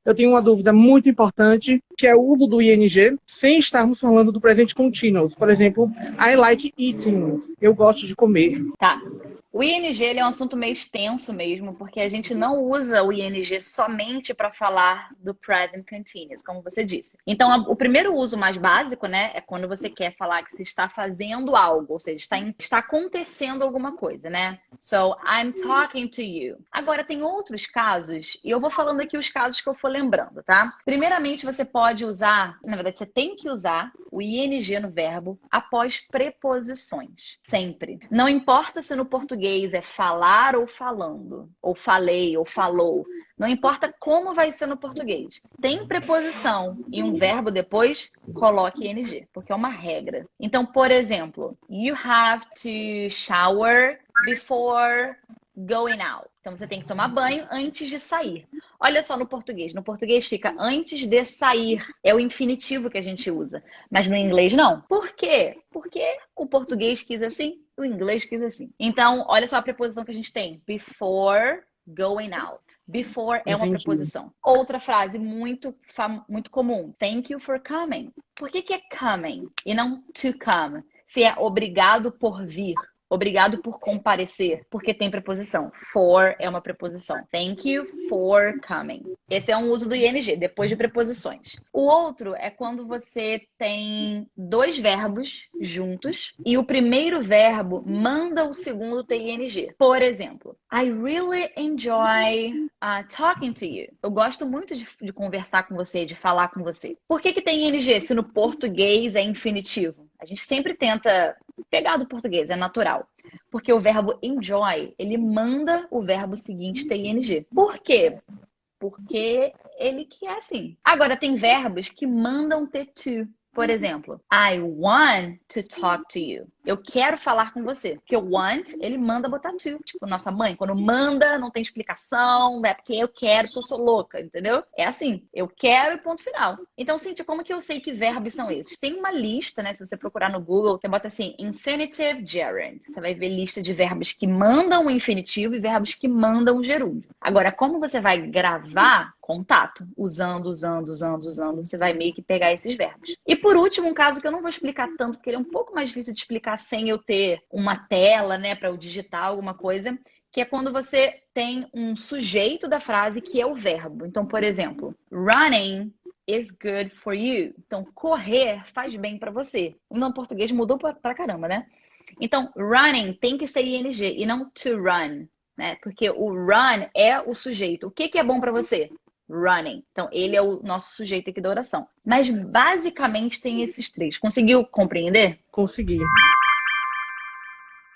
eu tenho uma dúvida muito importante, que é o uso do ing, sem estarmos falando do presente continuous. Por exemplo, I like eating. Eu gosto de comer. Tá. O ing ele é um assunto meio extenso mesmo, porque a gente não usa o ing somente para falar do present continuous, como você disse. Então, o primeiro uso mais básico, né, é quando você quer falar que você está fazendo algo, ou seja, está acontecendo alguma coisa, né? So, I'm talking to you. Agora, tem outros casos, e eu vou falando aqui os casos que eu for lembrando, tá? Primeiramente, você pode usar, na verdade, você tem que usar o ing no verbo após preposições, sempre. Não importa se no português é falar ou falando, ou falei ou falou. Não importa como vai ser no português. Tem preposição e um verbo depois, coloque ing, porque é uma regra. Então, por exemplo, you have to shower before going out. Então, você tem que tomar banho antes de sair. Olha só no português. No português fica antes de sair. É o infinitivo que a gente usa. Mas no inglês não. Por quê? Porque o português quis assim, o inglês quis assim. Então, olha só a preposição que a gente tem. Before going out. Before é uma preposição. Outra frase muito comum. Thank you for coming. Por que é coming e não to come? Se é obrigado por vir. Obrigado por comparecer, porque tem preposição. For é uma preposição. Thank you for coming. Esse é um uso do ing, depois de preposições. O outro é quando você tem dois verbos juntos e o primeiro verbo manda o segundo ter ing. Por exemplo, I really enjoy talking to you. Eu gosto muito de conversar com você, de falar com você. Por que tem ing se no português é infinitivo? A gente sempre tenta pegar do português, é natural. Porque o verbo enjoy, ele manda o verbo seguinte ter ing. Por quê? Porque ele quer assim. Agora, tem verbos que mandam ter to. Por exemplo, I want to talk to you. Eu quero falar com você. Porque o want, ele manda botar to. Tipo, nossa mãe, quando manda, não tem explicação. É porque eu quero, porque eu sou louca, entendeu? É assim, eu quero e ponto final. Então, Cíntia, como que eu sei que verbos são esses? Tem uma lista, né? Se você procurar no Google, você bota assim, infinitive gerund. Você vai ver lista de verbos que mandam o infinitivo e verbos que mandam o gerúndio. Agora, como você vai gravar? Contato. Usando. Você vai meio que pegar esses verbos. E por último, um caso que eu não vou explicar tanto, porque ele é um pouco mais difícil de explicar sem eu ter uma tela, né, para eu digitar alguma coisa, que é quando você tem um sujeito da frase que é o verbo. Então, por exemplo, running is good for you. Então, correr faz bem para você. No português mudou pra caramba, né? Então, running tem que ser ing e não to run, né? Porque o run é o sujeito. O que é bom para você? Running. Então, ele é o nosso sujeito aqui da oração. Mas, basicamente, tem esses três. Conseguiu compreender? Consegui.